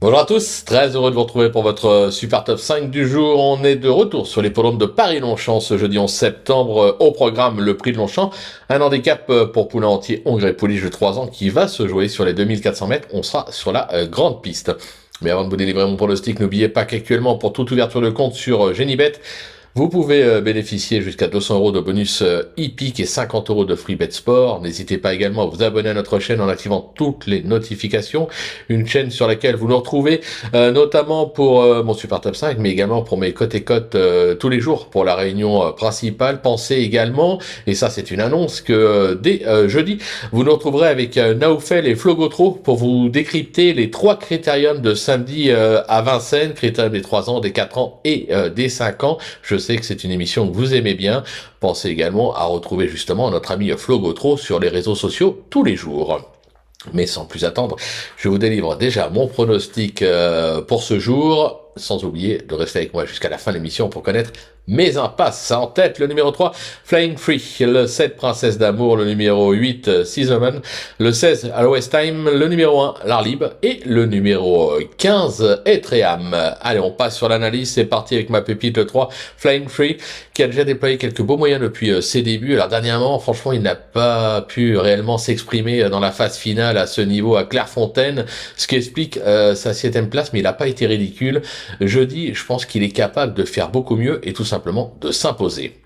Bonjour à tous, très heureux de vous retrouver pour votre Super Top 5 du jour. On est de retour sur l'hippodrome de Paris-Longchamp ce jeudi 11 septembre. Au programme, le prix de Longchamp, un handicap pour poulain entier Hongrie Pouliche de 3 ans qui va se jouer sur les 2400 mètres. On sera sur la grande piste. Mais avant de vous délivrer mon pronostic, n'oubliez pas qu'actuellement, pour toute ouverture de compte sur Genibet, vous pouvez bénéficier jusqu'à 200 € de bonus hippique et 50 € de free bet sport. N'hésitez pas également à vous abonner à notre chaîne en activant toutes les notifications. Une chaîne sur laquelle vous nous retrouvez notamment pour mon Super Top 5, mais également pour mes cotes et cotes tous les jours pour la réunion principale. Pensez également, et ça c'est une annonce, que dès jeudi, vous nous retrouverez avec Naoufel et Flo Gautreau pour vous décrypter les 3 critériums de samedi à Vincennes, critérium des 3 ans, des 4 ans et des 5 ans. Je sais que c'est une émission que vous aimez bien. Pensez également à retrouver justement notre ami Flo Gautreau sur les réseaux sociaux tous les jours. Mais sans plus attendre, je vous délivre déjà mon pronostic pour ce jour, sans oublier de rester avec moi jusqu'à la fin de l'émission pour connaître mes impasses. En tête, le numéro 3, Flying Free, le 7, Princesse d'Amour, le numéro 8, Season, le 16, Always Time, le numéro 1, L'Arlib, et le numéro 15, Etreham. Allez, on passe sur l'analyse, c'est parti avec ma pépite, le 3, Flying Free, qui a déjà déployé quelques beaux moyens depuis ses débuts. Alors dernièrement, franchement, il n'a pas pu réellement s'exprimer dans la phase finale à ce niveau à Clairefontaine, ce qui explique sa 7e place, mais il n'a pas été ridicule. Jeudi, je pense qu'il est capable de faire beaucoup mieux et tout simplement de s'imposer.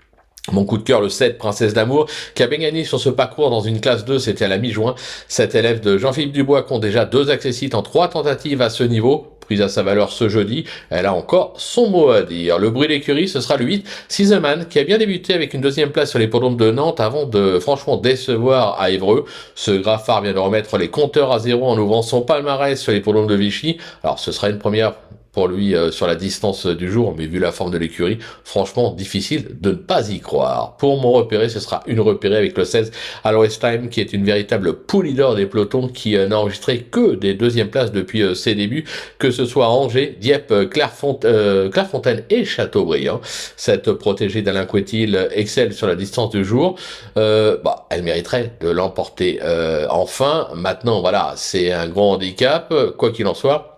Mon coup de cœur, le 7, Princesse d'Amour, qui a bien gagné sur ce parcours dans une classe 2, c'était à la mi-juin. Cet élève de Jean-Philippe Dubois compte déjà 2 accessites en 3 tentatives à ce niveau. Prise à sa valeur ce jeudi, elle a encore son mot à dire. Le bruit d'écurie, ce sera le 8, Season, qui a bien débuté avec une 2e place sur l'hippodrome de Nantes avant de franchement décevoir à Évreux. Ce Graffard vient de remettre les compteurs à zéro en ouvrant son palmarès sur l'hippodrome de Vichy. Alors ce sera une première pour lui sur la distance du jour, mais vu la forme de l'écurie, franchement difficile de ne pas y croire. Pour mon repéré, ce sera une repérée avec le 16 Always Time, qui est une véritable poule leader des pelotons, qui n'a enregistré que des 2e places depuis ses débuts, que ce soit à Angers, Dieppe, Clairefontaine et Châteaubriand. Cette protégée d'Alain Couetil excelle sur la distance du jour. Elle mériterait de l'emporter enfin. Maintenant, voilà, c'est un grand handicap, quoi qu'il en soit.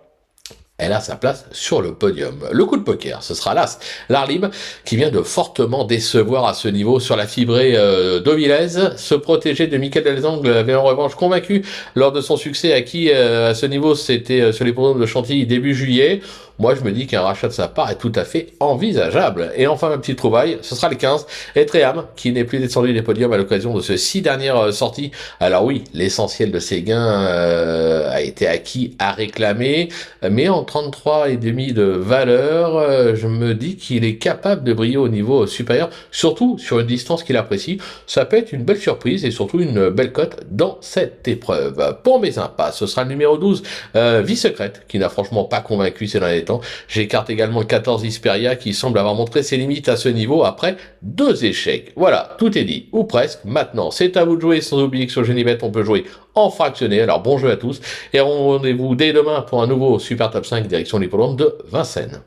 Elle a sa place sur le podium. Le coup de poker, ce sera l'As, L'Arlib, qui vient de fortement décevoir à ce niveau sur la fibrée d'Auvilez. Se protéger de Michael Delzangle avait en revanche convaincu lors de son succès acquis à ce niveau, c'était sur les programmes de Chantilly début juillet. Moi, je me dis qu'un rachat de sa part est tout à fait envisageable. Et enfin, ma petite trouvaille, ce sera les 15, Etreham, qui n'est plus descendu des podiums à l'occasion de ces 6 dernières sorties. Alors oui, l'essentiel de ses gains a été acquis à réclamer, mais en 33,5 de valeur, je me dis qu'il est capable de briller au niveau supérieur, surtout sur une distance qu'il apprécie. Ça peut être une belle surprise et surtout une belle cote dans cette épreuve. Pour mes impasses, ce sera le numéro 12, Vie Secrète, qui n'a franchement pas convaincu ces derniers temps. J'écarte également le 14 Isperia, qui semble avoir montré ses limites à ce niveau après 2 échecs. Voilà, tout est dit, ou presque. Maintenant, c'est à vous de jouer, sans oublier que sur Genibet, on peut jouer en fractionné. Alors bon jeu à tous, et rendez-vous dès demain pour un nouveau Super Top 5 direction l'hippodrome de Vincennes.